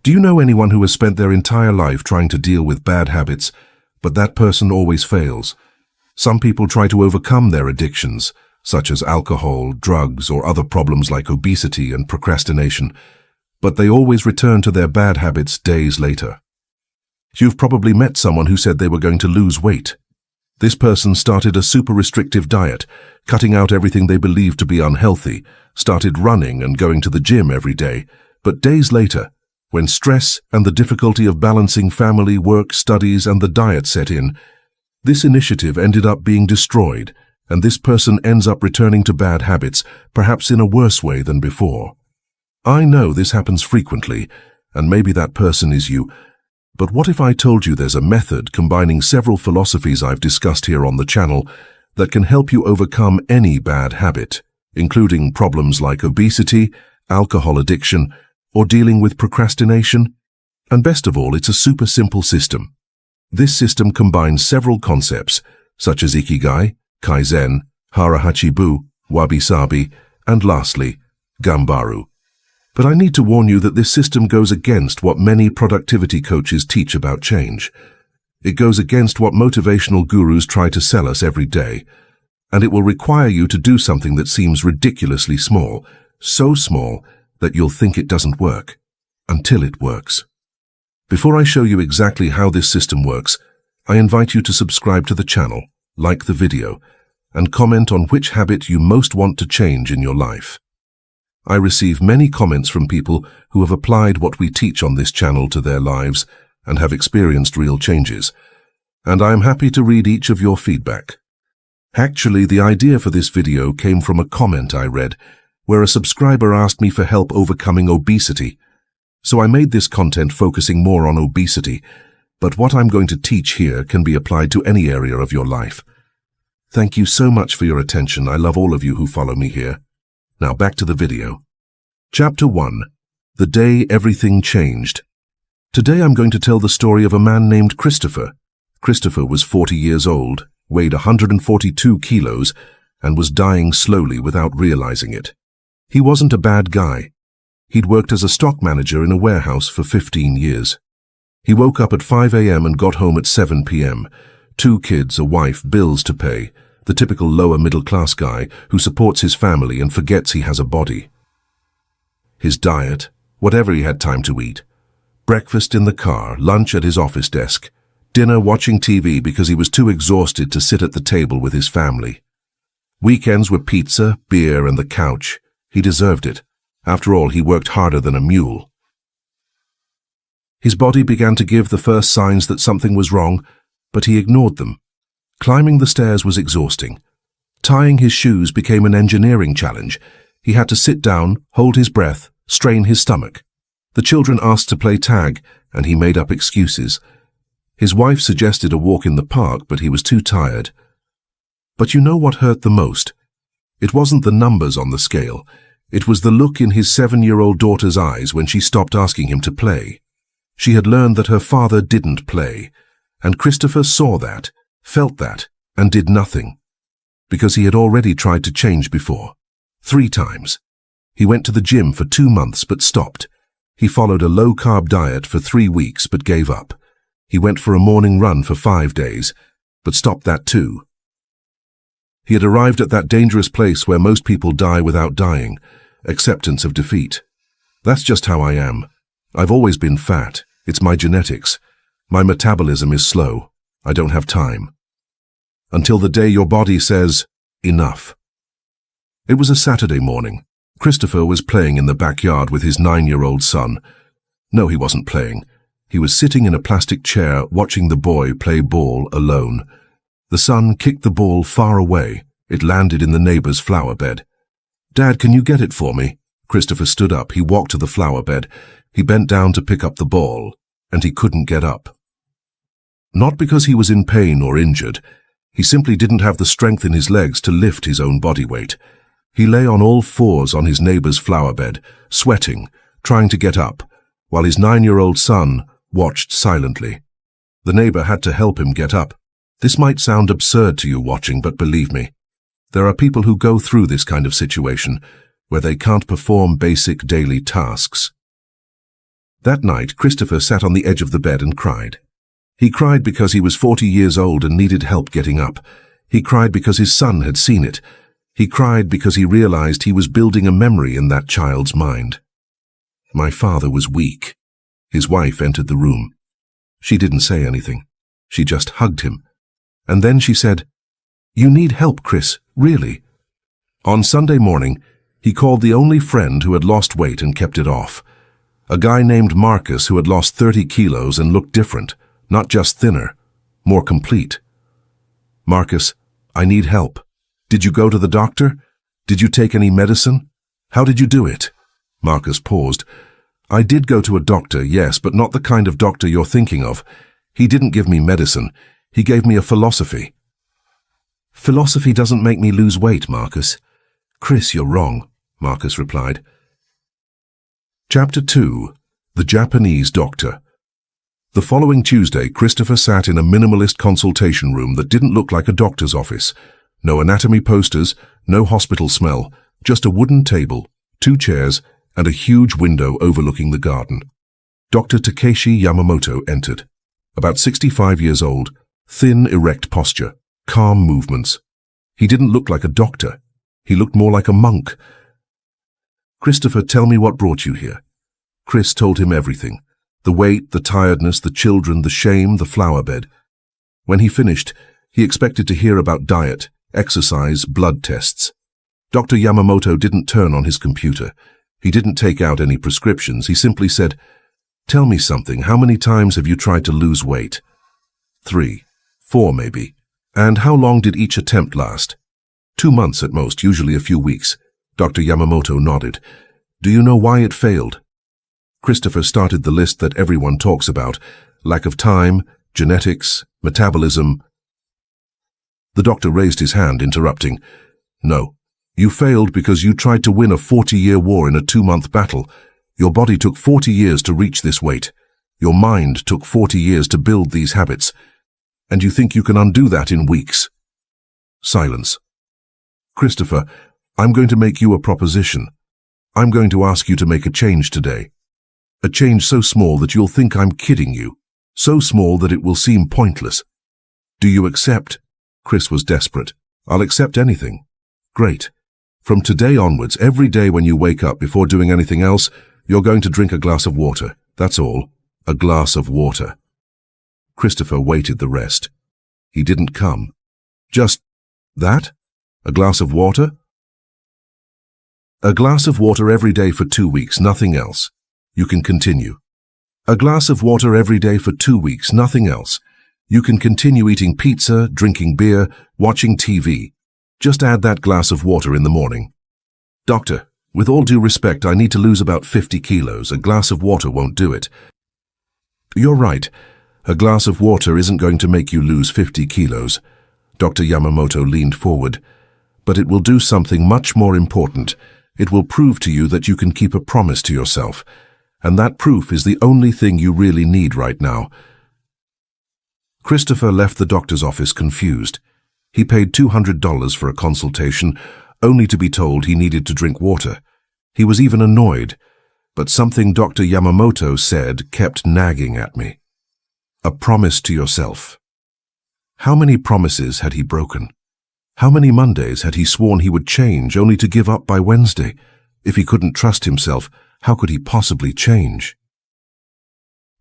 Do you know anyone who has spent their entire life trying to deal with bad habits, but that person always fails? Some people try to overcome their addictions, such as alcohol, drugs, or other problems like obesity and procrastination, but they always return to their bad habits days later. You've probably met someone who said they were going to lose weight. This person started a super restrictive diet, cutting out everything they believed to be unhealthy, started running and going to the gym every day, but days later, when stress and the difficulty of balancing family, work, studies, and the diet set in, this initiative ended up being destroyed, and this person ends up returning to bad habits, perhaps in a worse way than before. I know this happens frequently, and maybe that person is you, but what if I told you there's a method combining several philosophies I've discussed here on the channel that can help you overcome any bad habit, including problems like obesity, alcohol addiction, or dealing with procrastination? And best of all, it's a super simple system. This system combines several concepts, such as Ikigai, Kaizen, HARA HACHI BU, WABI-SABI, and lastly, GAMBARU. But I need to warn you that this system goes against what many productivity coaches teach about change. It goes against what motivational gurus try to sell us every day, and it will require you to do something that seems ridiculously small, so small that you'll think it doesn't work, until it works. Before I show you exactly how this system works, I invite you to subscribe to the channel, like the video, and comment on which habit you most want to change in your life. I receive many comments from people who have applied what we teach on this channel to their lives and have experienced real changes, and I am happy to read each of your feedback. Actually, the idea for this video came from a comment I read where a subscriber asked me for help overcoming obesity. So I made this content focusing more on obesity, but what I'm going to teach here can be applied to any area of your life. Thank you so much for your attention. I love all of you who follow me here. Now back to the video. Chapter 1. The Day Everything Changed. Today I'm going to tell the story of a man named Christopher. Christopher was 40 years old, weighed 142 kilos, and was dying slowly without realizing it. He wasn't a bad guy. He'd worked as a stock manager in a warehouse for 15 years. He woke up at 5 a.m. and got home at 7 p.m. 2 kids, a wife, bills to pay. The typical lower middle-class guy who supports his family and forgets he has a body. His diet, whatever he had time to eat. Breakfast in the car, lunch at his office desk, dinner watching TV because he was too exhausted to sit at the table with his family. Weekends were pizza, beer, and the couch. He deserved it. After all, he worked harder than a mule. His body began to give the first signs that something was wrong, but he ignored them. Climbing the stairs was exhausting. Tying his shoes became an engineering challenge. He had to sit down, hold his breath, strain his stomach. The children asked to play tag, and he made up excuses. His wife suggested a walk in the park, but he was too tired. But you know what hurt the most? It wasn't the numbers on the scale. It was the look in his 7-year-old daughter's eyes when she stopped asking him to play. She had learned that her father didn't play, and Christopher saw that, felt that, and did nothing. Because he had already tried to change before. 3 times. He went to the gym for 2 months but stopped. He followed a low-carb diet for 3 weeks but gave up. He went for a morning run for 5 days, but stopped that too. He had arrived at that dangerous place where most people die without dying, acceptance of defeat. That's just how I am. I've always been fat. It's my genetics. My metabolism is slow. I don't have time. Until the day your body says, enough. It was a Saturday morning. Christopher was playing in the backyard with his 9-year-old son. No, he wasn't playing. He was sitting in a plastic chair watching the boy play ball alone. The son kicked the ball far away. It landed in the neighbor's flower bed. "Dad, can you get it for me?" Christopher stood up. He walked to the flower bed. He bent down to pick up the ball, and he couldn't get up. Not because he was in pain or injured. He simply didn't have the strength in his legs to lift his own body weight. He lay on all fours on his neighbor's flower bed, sweating, trying to get up, while his 9-year-old son watched silently. The neighbor had to help him get up. This might sound absurd to you watching, but believe me, there are people who go through this kind of situation where they can't perform basic daily tasks. That night, Christopher sat on the edge of the bed and cried. He cried because he was 40 years old and needed help getting up. He cried because his son had seen it. He cried because he realized he was building a memory in that child's mind. My father was weak. His wife entered the room. She didn't say anything. She just hugged him. And then she said, "You need help, Chris, really." On Sunday morning, he called the only friend who had lost weight and kept it off. A guy named Marcus who had lost 30 kilos and looked different, not just thinner, more complete. "Marcus, I need help. Did you go to the doctor? Did you take any medicine? How did you do it?" Marcus paused. "I did go to a doctor, yes, but not the kind of doctor you're thinking of. He didn't give me medicine. He gave me a philosophy." "Philosophy doesn't make me lose weight, Marcus." "Chris, you're wrong," Marcus replied. Chapter 2. The Japanese Doctor. The following Tuesday, Christopher sat in a minimalist consultation room that didn't look like a doctor's office. No anatomy posters, no hospital smell, just a wooden table, 2 chairs, and a huge window overlooking the garden. Dr. Takeshi Yamamoto entered. About 65 years old, thin, erect posture, calm movements. He didn't look like a doctor. He looked more like a monk. "Christopher, tell me what brought you here." Chris told him everything. The weight, the tiredness, the children, the shame, the flower bed. When he finished, he expected to hear about diet, exercise, blood tests. Dr. Yamamoto didn't turn on his computer. He didn't take out any prescriptions. He simply said, "Tell me something. How many times have you tried to lose weight?" 3, 4 maybe. "And how long did each attempt last?" 2 months at most, usually a few weeks. Dr. Yamamoto nodded. "Do you know why it failed?" Christopher started the list that everyone talks about: lack of time, genetics, metabolism. The doctor raised his hand, interrupting. "No. You failed because you tried to win a 40-year war in a 2-month battle. Your body took 40 years to reach this weight. Your mind took 40 years to build these habits. And you think you can undo that in weeks?" Silence. "Christopher, I'm going to make you a proposition. I'm going to ask you to make a change today. A change so small that you'll think I'm kidding you. So small that it will seem pointless. Do you accept?" Chris was desperate. "I'll accept anything." "Great. From today onwards, every day when you wake up, before doing anything else, you're going to drink a glass of water. That's all. A glass of water." Christopher waited the rest. He didn't come. "Just that? A glass of water?" "A glass of water every day for 2 weeks, nothing else. You can continue." "A glass of water every day for 2 weeks, nothing else. You can continue eating pizza, drinking beer, watching TV. Just add that glass of water in the morning." "Doctor, with all due respect, I need to lose about 50 kilos. A glass of water won't do it." "You're right. A glass of water isn't going to make you lose 50 kilos. Dr. Yamamoto leaned forward. "But it will do something much more important. It will prove to you that you can keep a promise to yourself. And that proof is the only thing you really need right now." Christopher left the doctor's office confused. He paid $200 for a consultation, only to be told he needed to drink water. He was even annoyed, but something Dr. Yamamoto said kept nagging at me. A promise to yourself. How many promises had he broken? How many Mondays had he sworn he would change, only to give up by Wednesday? If he couldn't trust himself, how could he possibly change?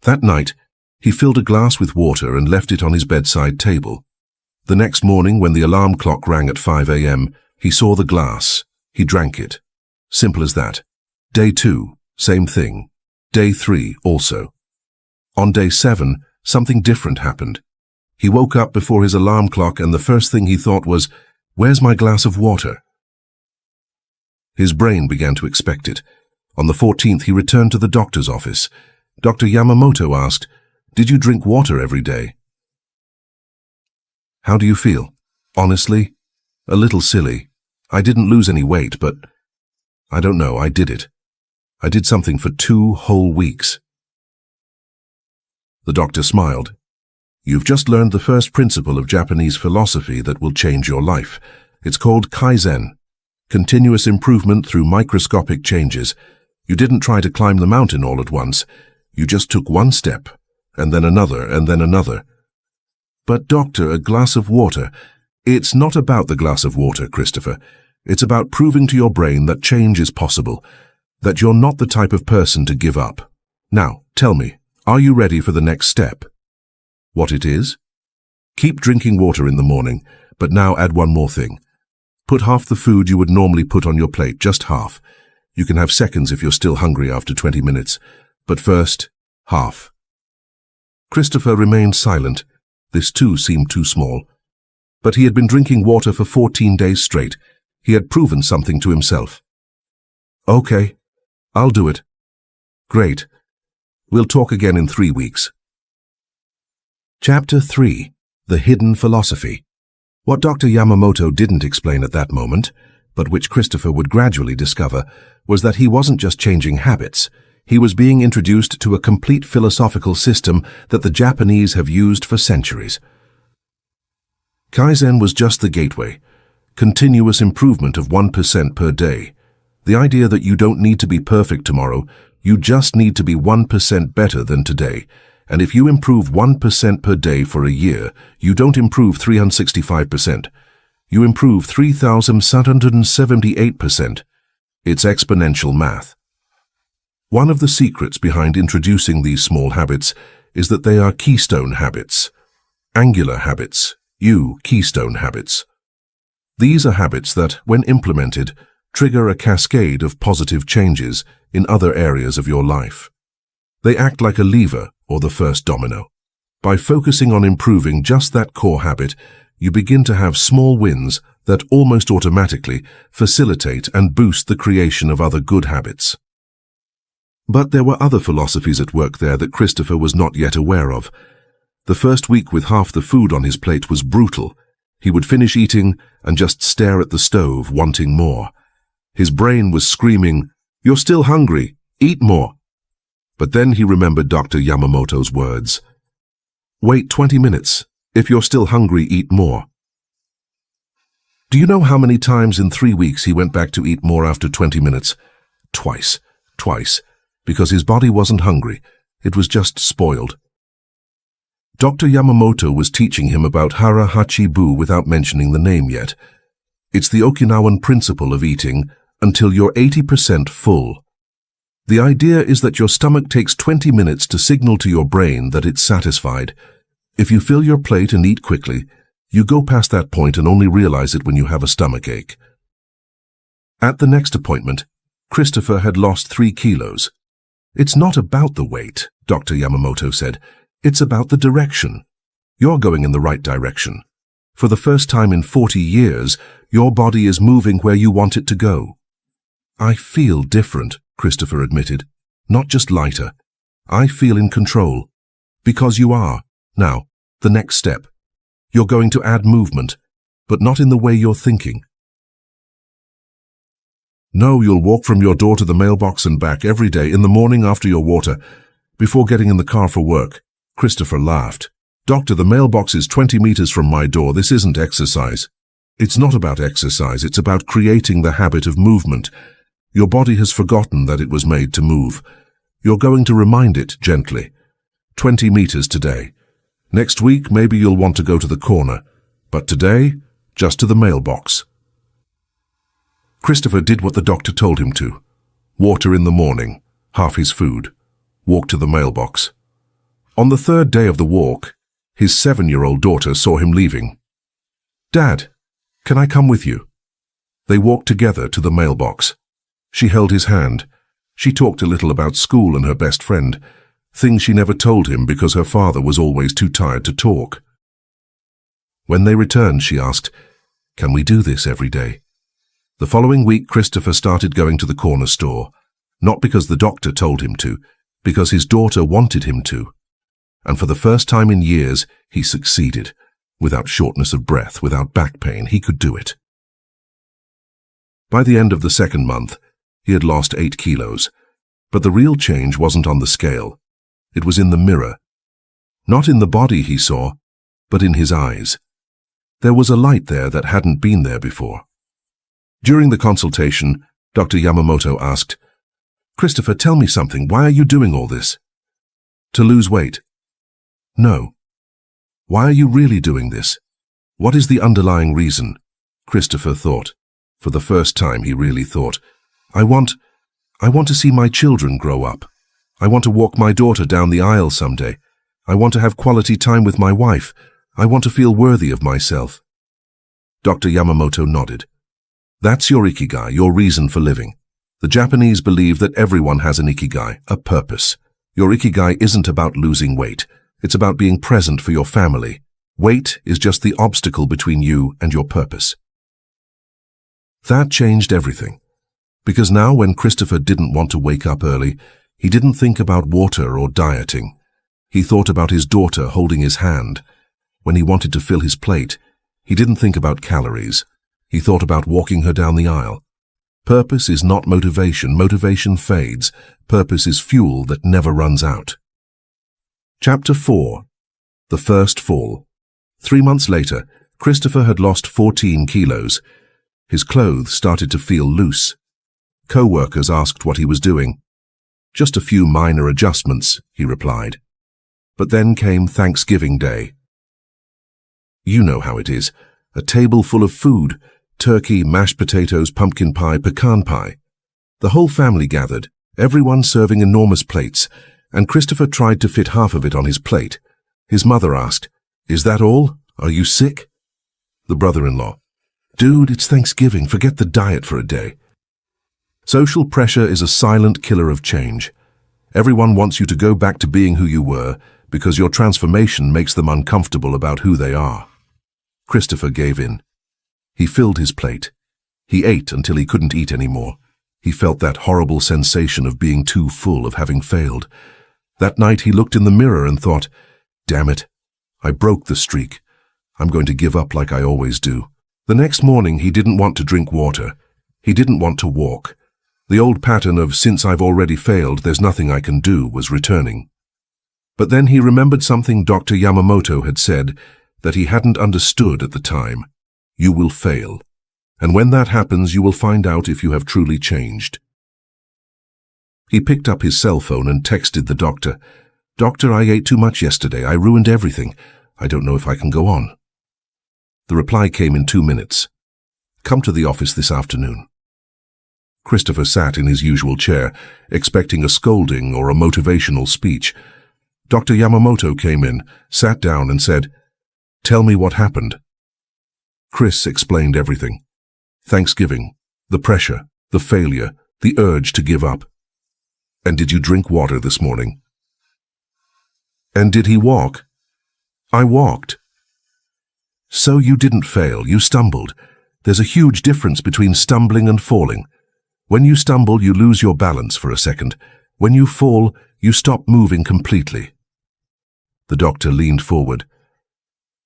That night, he filled a glass with water and left it on his bedside table. The next morning, when the alarm clock rang at 5 a.m., he saw the glass. He drank it. Simple as that. Day 2, same thing. Day 3, also. On day 7, something different happened. He woke up before his alarm clock, and the first thing he thought was, "Where's my glass of water?" His brain began to expect it. On the 14th, he returned to the doctor's office. Dr. Yamamoto asked, "Did you drink water every day?" "How do you feel?" "Honestly, a little silly. I didn't lose any weight, but I don't know, I did it. I did something for 2 whole weeks." The doctor smiled. "You've just learned the first principle of Japanese philosophy that will change your life. It's called Kaizen, continuous improvement through microscopic changes. You didn't try to climb the mountain all at once. You just took one step, and then another, and then another. But doctor, a glass of water. It's not about the glass of water, Christopher. It's about proving to your brain that change is possible, that you're not the type of person to give up. Now, tell me, are you ready for the next step? What it is? Keep drinking water in the morning, but now add one more thing. Put half the food you would normally put on your plate, just half. You can have seconds if you're still hungry after 20 minutes. But first, half. Christopher remained silent. This too seemed too small. But he had been drinking water for 14 days straight. He had proven something to himself. Okay, I'll do it. Great. We'll talk again in 3 weeks. Chapter 3. The Hidden Philosophy. What Dr. Yamamoto didn't explain at that moment, but which Christopher would gradually discover, was that he wasn't just changing habits. He was being introduced to a complete philosophical system that the Japanese have used for centuries. Kaizen was just the gateway. Continuous improvement of 1% per day. The idea that you don't need to be perfect tomorrow, you just need to be 1% better than today. And if you improve 1% per day for a year, you don't improve 365%. You improve 3,778%. It's exponential math. One of the secrets behind introducing these small habits is that they are keystone habits. Angular habits, keystone habits. These are habits that, when implemented, trigger a cascade of positive changes in other areas of your life. They act like a lever or the first domino. By focusing on improving just that core habit, you begin to have small wins that almost automatically facilitate and boost the creation of other good habits. But there were other philosophies at work there that Christopher was not yet aware of. The first week with half the food on his plate was brutal. He would finish eating and just stare at the stove, wanting more. His brain was screaming, "You're still hungry, eat more." But then he remembered Dr. Yamamoto's words. Wait 20 minutes. If you're still hungry, eat more. Do you know how many times in 3 weeks he went back to eat more after 20 minutes? Twice, because his body wasn't hungry. It was just spoiled. Dr. Yamamoto was teaching him about HARA HACHI BU without mentioning the name yet. It's the Okinawan principle of eating until you're 80% full. The idea is that your stomach takes 20 minutes to signal to your brain that it's satisfied. If you fill your plate and eat quickly, you go past that point and only realize it when you have a stomachache. At the next appointment, Christopher had lost 3 kilos. It's not about the weight, Dr. Yamamoto said. It's about the direction. You're going in the right direction. For the first time in 40 years, your body is moving where you want it to go. I feel different, Christopher admitted. Not just lighter. I feel in control. Because you are. Now, the next step. You're going to add movement, but not in the way you're thinking. No, you'll walk from your door to the mailbox and back every day in the morning after your water, before getting in the car for work. Christopher laughed. Doctor, the mailbox is 20 meters from my door. This isn't exercise. It's not about exercise. It's about creating the habit of movement. Your body has forgotten that it was made to move. You're going to remind it gently. 20 meters today. Next week, maybe you'll want to go to the corner. But today, just to the mailbox. Christopher did what the doctor told him to. Water in the morning, half his food. Walk to the mailbox. On the 3rd day of the walk, his 7-year-old daughter saw him leaving. Dad, can I come with you? They walked together to the mailbox. She held his hand. She talked a little about school and her best friend, things she never told him because her father was always too tired to talk. When they returned, she asked, "Can we do this every day?" The following week, Christopher started going to the corner store, not because the doctor told him to, because his daughter wanted him to. And for the first time in years, he succeeded. Without shortness of breath, without back pain, he could do it. By the end of the 2nd month, he had lost 8 kilos. But the real change wasn't on the scale. It was in the mirror. Not in the body he saw, but in his eyes. There was a light there that hadn't been there before. During the consultation, Dr. Yamamoto asked, "Christopher, tell me something. Why are you doing all this?" To lose weight? No. Why are you really doing this? What is the underlying reason? Christopher thought. For the first time he really thought. I want to see my children grow up. I want to walk my daughter down the aisle someday. I want to have quality time with my wife. I want to feel worthy of myself. Dr. Yamamoto nodded. That's your Ikigai, your reason for living. The Japanese believe that everyone has an Ikigai, a purpose. Your Ikigai isn't about losing weight. It's about being present for your family. Weight is just the obstacle between you and your purpose. That changed everything. Because now when Christopher didn't want to wake up early, he didn't think about water or dieting. He thought about his daughter holding his hand. When he wanted to fill his plate, he didn't think about calories. He thought about walking her down the aisle. Purpose is not motivation. Motivation fades. Purpose is fuel that never runs out. Chapter 4. The First Fall. 3 months later, Christopher had lost 14 kilos. His clothes started to feel loose. Co-workers asked what he was doing. Just a few minor adjustments, he replied. But then came Thanksgiving Day. You know how it is. A table full of food, turkey, mashed potatoes, pumpkin pie, pecan pie. The whole family gathered, everyone serving enormous plates, and Christopher tried to fit half of it on his plate. His mother asked, "Is that all? Are you sick?" The brother-in-law, "Dude, it's Thanksgiving. Forget the diet for a day." Social pressure is a silent killer of change. Everyone wants you to go back to being who you were because your transformation makes them uncomfortable about who they are. Christopher gave in. He filled his plate. He ate until he couldn't eat anymore. He felt that horrible sensation of being too full, of having failed. That night he looked in the mirror and thought, "Damn it, I broke the streak. I'm going to give up like I always do." The next morning he didn't want to drink water. He didn't want to walk. The old pattern of "since I've already failed, there's nothing I can do" was returning. But then he remembered something Dr. Yamamoto had said that he hadn't understood at the time. You will fail. And when that happens, you will find out if you have truly changed. He picked up his cell phone and texted the doctor. "Doctor, I ate too much yesterday. I ruined everything. I don't know if I can go on." The reply came in 2 minutes. "Come to the office this afternoon." Christopher sat in his usual chair, expecting a scolding or a motivational speech. Dr. Yamamoto came in, sat down and said, "Tell me what happened." Chris explained everything. Thanksgiving, the pressure, the failure, the urge to give up. "And did you drink water this morning?" "And did he walk?" "I walked." "So you didn't fail, you stumbled. There's a huge difference between stumbling and falling. When you stumble, you lose your balance for a second. When you fall, you stop moving completely." The doctor leaned forward.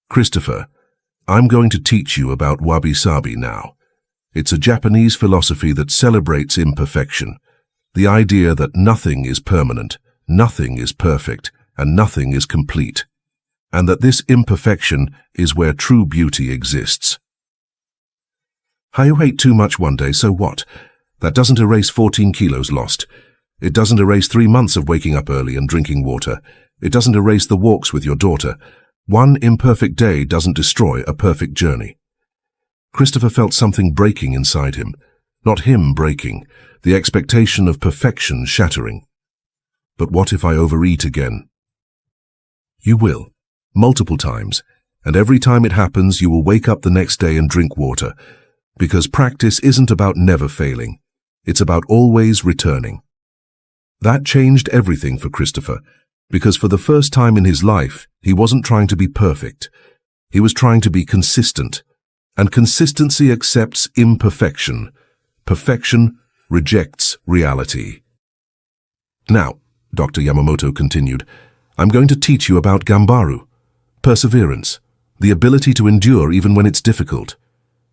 "Christopher, I'm going to teach you about WABI-SABI now. It's a Japanese philosophy that celebrates imperfection, the idea that nothing is permanent, nothing is perfect, and nothing is complete, and that this imperfection is where true beauty exists." "I ate too much one day, so what? That doesn't erase 14 kilos lost. It doesn't erase 3 months of waking up early and drinking water. It doesn't erase the walks with your daughter. One imperfect day doesn't destroy a perfect journey." Christopher felt something breaking inside him. Not him breaking, the expectation of perfection shattering. But what if I overeat again? You will, multiple times, and every time it happens you will wake up the next day and drink water, because practice isn't about never failing. It's about always returning. That changed everything for Christopher, because for the first time in his life, he wasn't trying to be perfect. He was trying to be consistent. And consistency accepts imperfection. Perfection rejects reality. "Now," Dr. Yamamoto continued, "I'm going to teach you about GAMBARU, perseverance, the ability to endure even when it's difficult.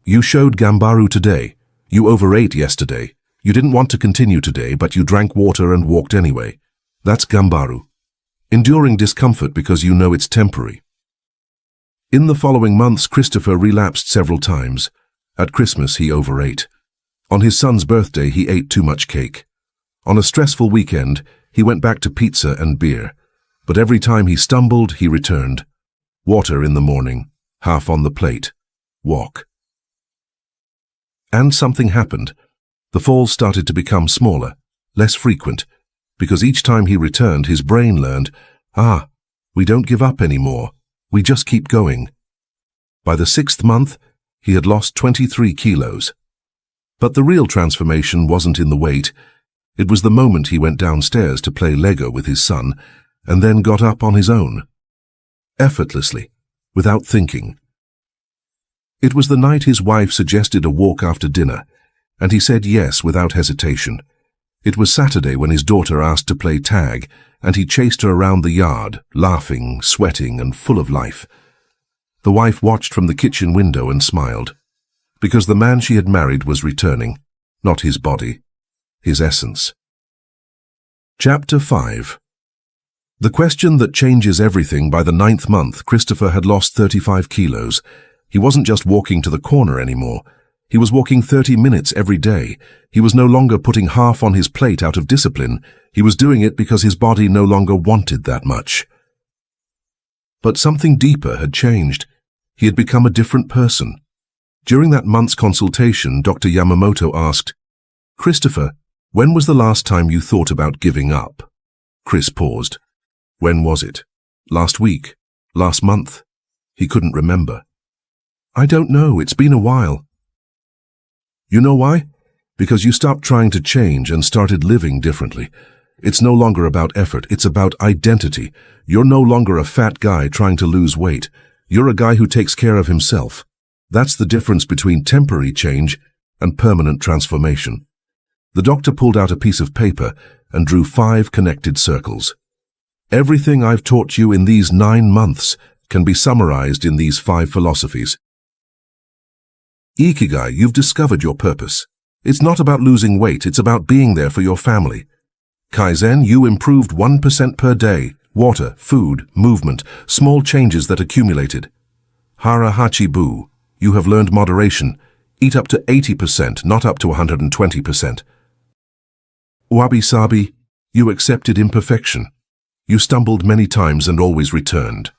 You showed GAMBARU today. You overate yesterday. You didn't want to continue today, but you drank water and walked anyway. That's GAMBARU. Enduring discomfort because you know it's temporary." In the following months, Christopher relapsed several times. At Christmas, he overate. On his son's birthday, he ate too much cake. On a stressful weekend, he went back to pizza and beer. But every time he stumbled, he returned. Water in the morning, half on the plate. Walk. And something happened. The falls started to become smaller, less frequent, because each time he returned, his brain learned, we don't give up anymore. We just keep going. By the 6th month, he had lost 23 kilos. But the real transformation wasn't in the weight. It was the moment he went downstairs to play Lego with his son, and then got up on his own. Effortlessly, without thinking. It was the night his wife suggested a walk after dinner, and he said yes without hesitation. It was Saturday when his daughter asked to play tag, and he chased her around the yard, laughing, sweating, and full of life. The wife watched from the kitchen window and smiled, because the man she had married was returning, not his body, his essence. Chapter 5. The question that changes everything. By the 9th month, Christopher had lost 35 kilos. He wasn't just walking to the corner anymore. He was walking 30 minutes every day. He was no longer putting half on his plate out of discipline. He was doing it because his body no longer wanted that much. But something deeper had changed. He had become a different person. During that month's consultation, Dr. Yamamoto asked, "Christopher, when was the last time you thought about giving up?" Chris paused. When was it? Last week? Last month? He couldn't remember. "I don't know, it's been a while." "You know why? Because you stopped trying to change and started living differently. It's no longer about effort, it's about identity. You're no longer a fat guy trying to lose weight. You're a guy who takes care of himself. That's the difference between temporary change and permanent transformation." The doctor pulled out a piece of paper and drew 5 connected circles. "Everything I've taught you in these 9 months can be summarized in these 5 philosophies. Ikigai, you've discovered your purpose. It's not about losing weight, it's about being there for your family. Kaizen, you improved 1% per day. Water, food, movement, small changes that accumulated. HARA HACHI BU, you have learned moderation. Eat up to 80%, not up to 120%. WABI-SABI, you accepted imperfection. You stumbled many times and always returned.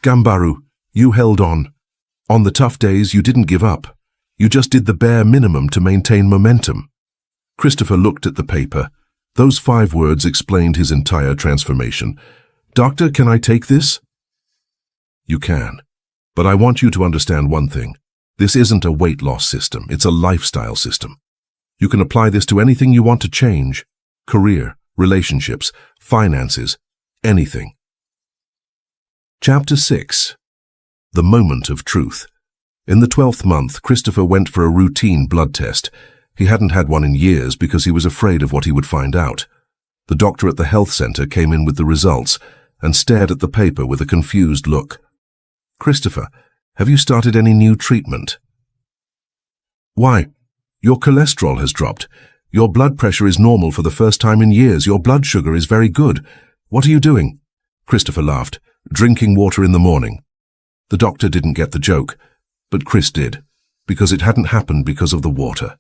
GAMBARU, you held on. On the tough days, you didn't give up. You just did the bare minimum to maintain momentum." Christopher looked at the paper. Those 5 words explained his entire transformation. "Doctor, can I take this?" "You can. But I want you to understand one thing. This isn't a weight loss system. It's a lifestyle system. You can apply this to anything you want to change. Career, relationships, finances, anything." Chapter 6. The Moment of Truth. In the 12th month, Christopher went for a routine blood test. He hadn't had one in years because he was afraid of what he would find out. The doctor at the health center came in with the results and stared at the paper with a confused look. "Christopher, have you started any new treatment?" "Why? Your cholesterol has dropped. Your blood pressure is normal for the first time in years. Your blood sugar is very good. What are you doing?" Christopher laughed. "Drinking water in the morning." The doctor didn't get the joke, but Chris did, because it hadn't happened because of the water.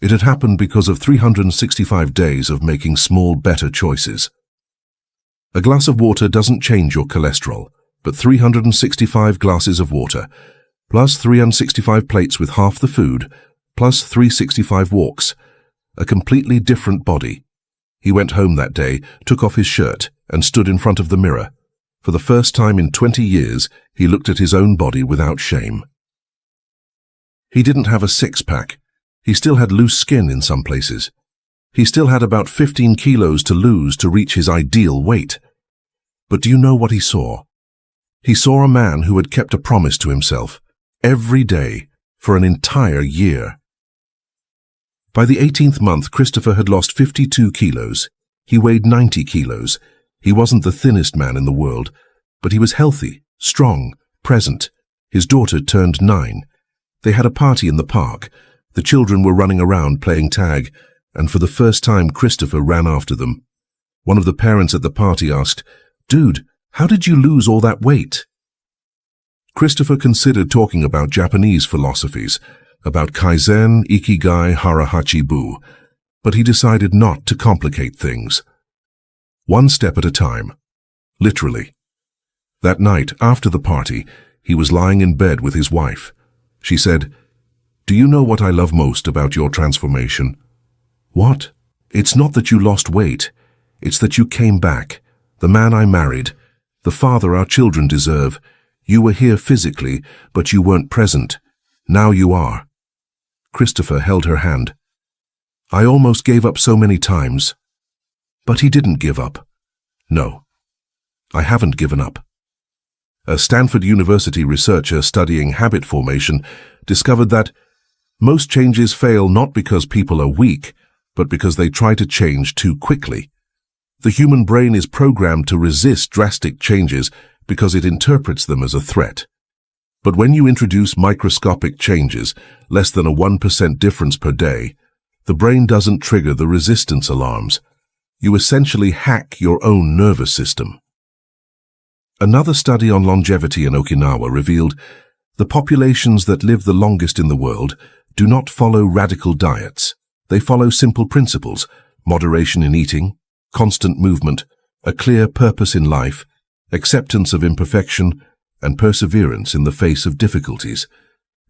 It had happened because of 365 days of making small, better choices. A glass of water doesn't change your cholesterol, but 365 glasses of water, plus 365 plates with half the food, plus 365 walks. A completely different body. He went home that day, took off his shirt, and stood in front of the mirror. For the first time in 20 years, he looked at his own body without shame. He didn't have a six-pack. He still had loose skin in some places. He still had about 15 kilos to lose to reach his ideal weight. But do you know what he saw? He saw a man who had kept a promise to himself, every day, for an entire year. By the 18th month, Christopher had lost 52 kilos. He weighed 90 kilos. He wasn't the thinnest man in the world, but he was healthy, strong, present. His daughter turned 9. They had a party in the park. The children were running around playing tag, and for the first time Christopher ran after them. One of the parents at the party asked, "Dude, how did you lose all that weight?" Christopher considered talking about Japanese philosophies, about Kaizen, Ikigai, HARA HACHI BU, but he decided not to complicate things. One step at a time. Literally. That night, after the party, he was lying in bed with his wife. She said, "Do you know what I love most about your transformation?" "What?" "It's not that you lost weight. It's that you came back. The man I married. The father our children deserve. You were here physically, but you weren't present. Now you are." Christopher held her hand. "I almost gave up so many times." But he didn't give up. "No, I haven't given up." A Stanford University researcher studying habit formation discovered that most changes fail not because people are weak, but because they try to change too quickly. The human brain is programmed to resist drastic changes because it interprets them as a threat. But when you introduce microscopic changes, less than a 1% difference per day, the brain doesn't trigger the resistance alarms. You essentially hack your own nervous system. Another study on longevity in Okinawa revealed the populations that live the longest in the world do not follow radical diets. They follow simple principles: moderation in eating, constant movement, a clear purpose in life, acceptance of imperfection, and perseverance in the face of difficulties.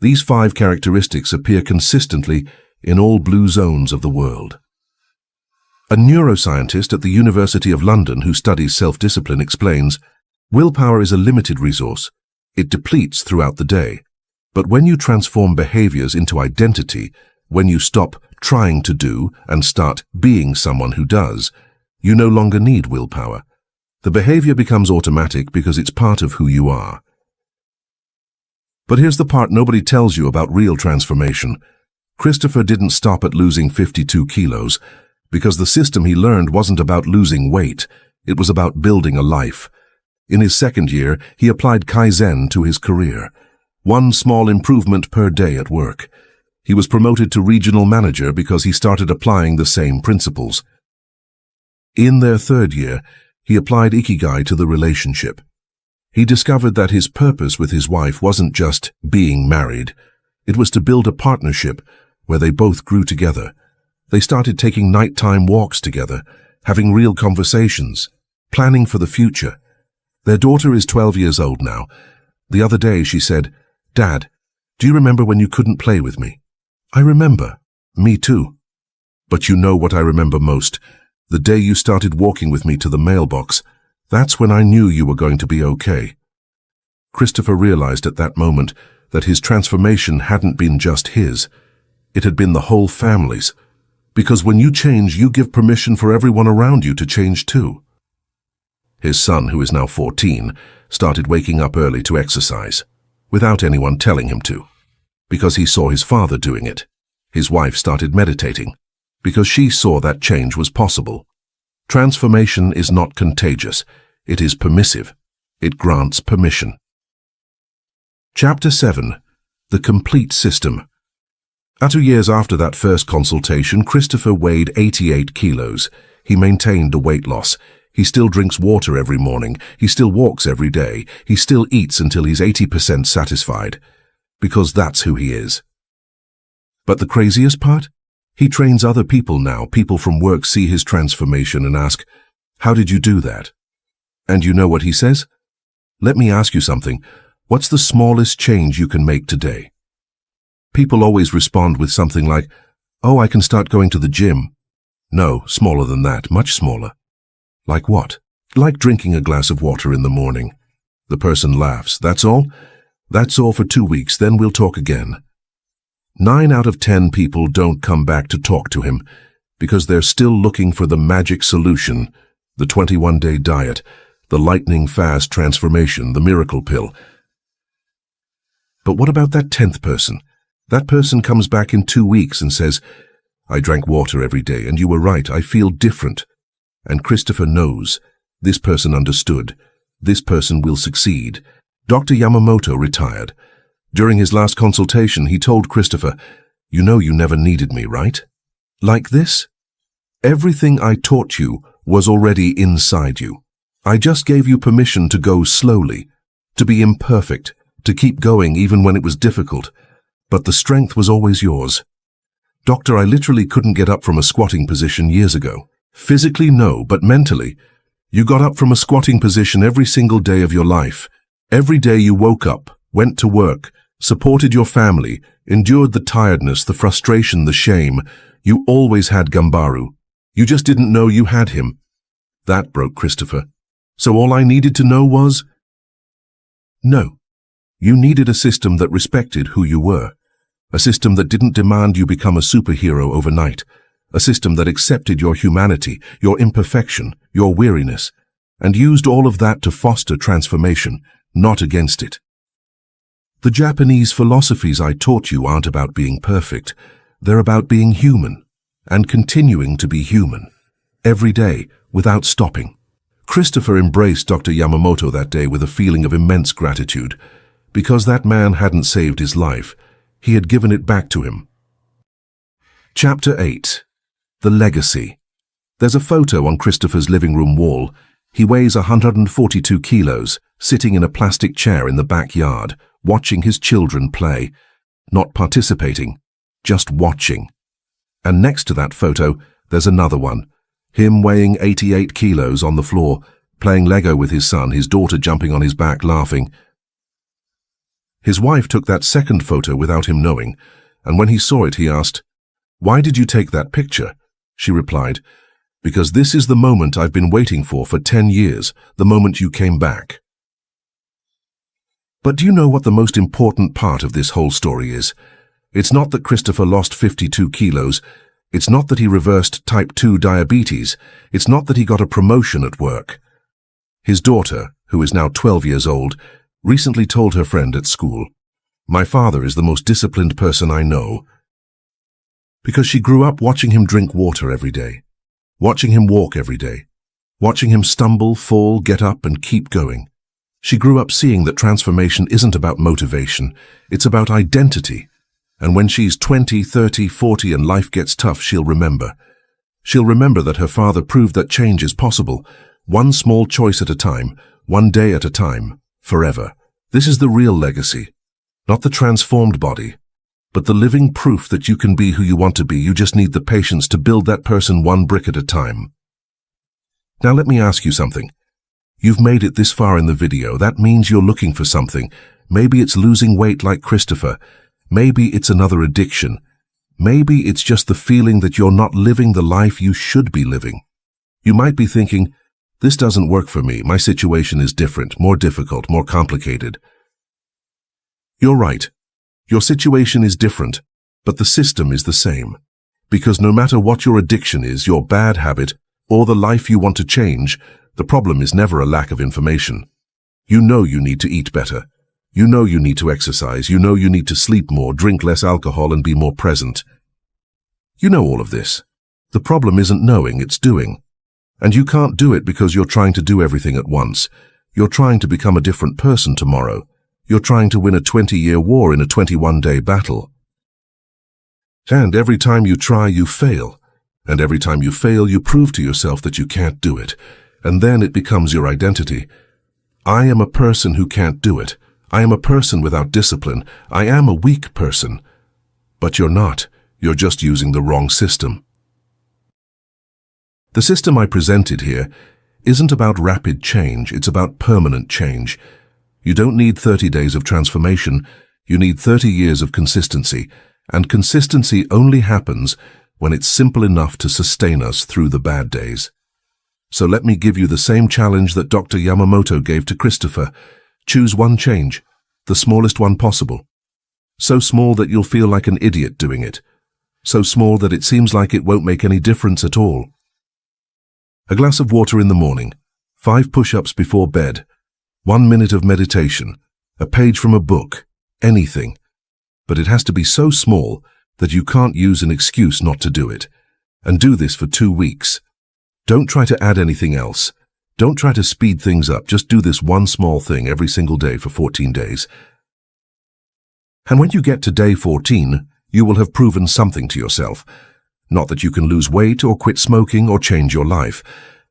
These 5 characteristics appear consistently in all blue zones of the world. A neuroscientist at the University of London who studies self-discipline explains, willpower is a limited resource. It depletes throughout the day. But when you transform behaviors into identity, when you stop trying to do and start being someone who does, you no longer need willpower. The behavior becomes automatic because it's part of who you are. But here's the part nobody tells you about real transformation. Christopher didn't stop at losing 52 kilos, because the system he learned wasn't about losing weight. It was about building a life. In his second year, he applied Kaizen to his career. 1 small improvement per day at work. He was promoted to regional manager because he started applying the same principles. In their third year, he applied Ikigai to the relationship. He discovered that his purpose with his wife wasn't just being married. It was to build a partnership where they both grew together. They started taking nighttime walks together, having real conversations, planning for the future. Their daughter is 12 years old now. The other day she said, "Dad, do you remember when you couldn't play with me?" "I remember. Me too. But you know what I remember most? The day you started walking with me to the mailbox. That's when I knew you were going to be okay." Christopher realized at that moment that his transformation hadn't been just his. It had been the whole family's. Because when you change, you give permission for everyone around you to change too. His son, who is now 14, started waking up early to exercise, without anyone telling him to, because he saw his father doing it. His wife started meditating, because she saw that change was possible. Transformation is not contagious. It is permissive. It grants permission. Chapter 7. The Complete System. 2 years after that first consultation, Christopher weighed 88 kilos. He maintained the weight loss. He still drinks water every morning. He still walks every day. He still eats until he's 80% satisfied. Because that's who he is. But the craziest part? He trains other people now. People from work see his transformation and ask, "How did you do that?" And you know what he says? "Let me ask you something. What's the smallest change you can make today?" People always respond with something like, "Oh, I can start going to the gym." No, smaller than that, much smaller. Like what? Like drinking a glass of water in the morning. The person laughs. "That's all? That's all for 2 weeks, then we'll talk again." 9 out of 10 people don't come back to talk to him because they're still looking for the magic solution, the 21-day diet, the lightning-fast transformation, the miracle pill. But what about that 10th person? That person comes back in 2 weeks and says, "I drank water every day, and you were right, I feel different." And Christopher knows. This person understood. This person will succeed. Dr. Yamamoto retired. During his last consultation, he told Christopher, "You know you never needed me, right? Like this? Everything I taught you was already inside you. I just gave you permission to go slowly, to be imperfect, to keep going even when it was difficult. But the strength was always yours. Doctor, I literally couldn't get up from a squatting position years ago. Physically, no, but mentally, You got up from a squatting position every single day of your life. Every day you woke up, went to work, supported your family, endured the tiredness, the frustration, the shame. You always had GAMBARU. You just didn't know you had him. That broke Christopher. So all I needed to know was... No. You needed a system that respected who you were. A system that didn't demand you become a superhero overnight. A system that accepted your humanity, your imperfection, your weariness, and used all of that to foster transformation, not against it. The Japanese philosophies I taught you aren't about being perfect. They're about being human, and continuing to be human, every day, without stopping. Christopher embraced Dr. Yamamoto that day with a feeling of immense gratitude. Because that man hadn't saved his life, he had given it back to him. Chapter 8. The Legacy. There's a photo on Christopher's living room wall. He weighs 142 kilos, sitting in a plastic chair in the backyard, watching his children play. Not participating, just watching. And next to that photo, there's another one. Him weighing 88 kilos on the floor, playing Lego with his son, his daughter jumping on his back laughing. His wife took that second photo without him knowing, and when he saw it he asked, "Why did you take that picture?" She replied, "Because this is the moment I've been waiting for 10 years, the moment you came back." But do you know what the most important part of this whole story is? It's not that Christopher lost 52 kilos. It's not that he reversed type 2 diabetes. It's not that he got a promotion at work. His daughter, who is now 12 years old, recently told her friend at school, "My father is the most disciplined person I know." Because she grew up watching him drink water every day, watching him walk every day, watching him stumble, fall, get up, and keep going. She grew up seeing that transformation isn't about motivation, it's about identity. And when she's 20, 30, 40 and life gets tough, she'll remember. She'll remember that her father proved that change is possible, one small choice at a time, one day at a time, forever. This is the real legacy, not the transformed body, but the living proof that you can be who you want to be. You just need the patience to build that person one brick at a time. Now let me ask you something. You've made it this far in the video. That means you're looking for something. Maybe it's losing weight like Christopher. Maybe it's another addiction. Maybe it's just the feeling that you're not living the life you should be living. You might be thinking, "This doesn't work for me. My situation is different, more difficult, more complicated." You're right. Your situation is different, but the system is the same. Because no matter what your addiction is, your bad habit, or the life you want to change, the problem is never a lack of information. You know you need to eat better. You know you need to exercise. You know you need to sleep more, drink less alcohol, and be more present. You know all of this. The problem isn't knowing, it's doing. And you can't do it because you're trying to do everything at once. You're trying to become a different person tomorrow. You're trying to win a 20-year war in a 21-day battle. And every time you try, you fail. And every time you fail, you prove to yourself that you can't do it. And then it becomes your identity. I am a person who can't do it. I am a person without discipline. I am a weak person. But you're not. You're just using the wrong system. The system I presented here isn't about rapid change. It's about permanent change. You don't need 30 days of transformation. You need 30 years of consistency. And consistency only happens when it's simple enough to sustain us through the bad days. So let me give you the same challenge that Dr. Yamamoto gave to Christopher. Choose one change, the smallest one possible. So small that you'll feel like an idiot doing it. So small that it seems like it won't make any difference at all. A glass of water in the morning, 5 push-ups before bed, 1 minute of meditation, a page from a book, anything. But it has to be so small that you can't use an excuse not to do it. And do this for 2 weeks. Don't try to add anything else. Don't try to speed things up. Just do this one small thing every single day for 14 days. And when you get to day 14, you will have proven something to yourself. Not that you can lose weight or quit smoking or change your life,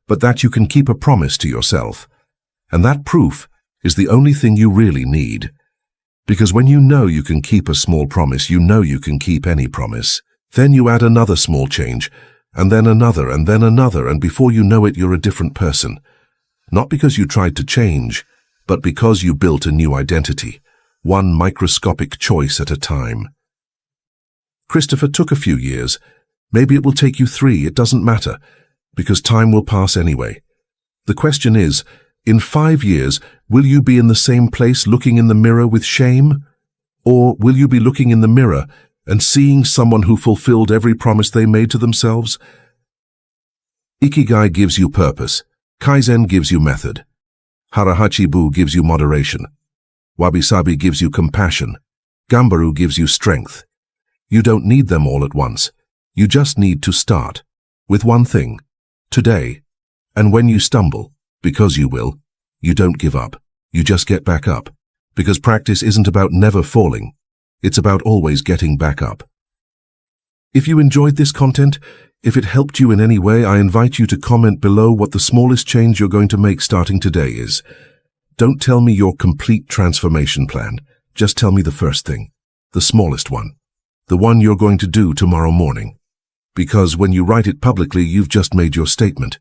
but that you can keep a promise to yourself. And that proof is the only thing you really need. Because when you know you can keep a small promise, you know you can keep any promise. Then you add another small change, and then another, and before you know it, you're a different person. Not because you tried to change, but because you built a new identity, one microscopic choice at a time. Christopher took a few years. Maybe it will take you 3, it doesn't matter, because time will pass anyway. The question is, in 5 years, will you be in the same place looking in the mirror with shame? Or will you be looking in the mirror and seeing someone who fulfilled every promise they made to themselves? Ikigai gives you purpose. Kaizen gives you method. HARA HACHI BU gives you moderation. WABI-SABI gives you compassion. GAMBARU gives you strength. You don't need them all at once. You just need to start with one thing, today. And when you stumble, because you will, you don't give up. You just get back up. Because practice isn't about never falling. It's about always getting back up. If you enjoyed this content, if it helped you in any way, I invite you to comment below what the smallest change you're going to make starting today is. Don't tell me your complete transformation plan. Just tell me the first thing, the smallest one, the one you're going to do tomorrow morning. Because when you write it publicly, you've just made your statement.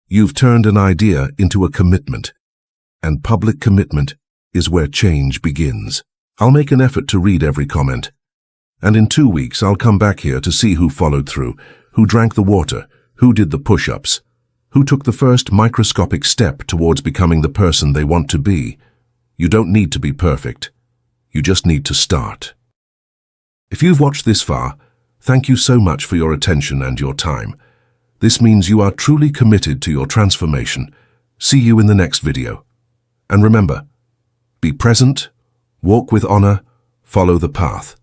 You've turned an idea into a commitment. And public commitment is where change begins. I'll make an effort to read every comment. And in 2 weeks, I'll come back here to see who followed through, who drank the water, who did the push-ups, who took the first microscopic step towards becoming the person they want to be. You don't need to be perfect. You just need to start. If you've watched this far, thank you so much for your attention and your time. This means you are truly committed to your transformation. See you in the next video. And remember, be present, walk with honor, follow the path.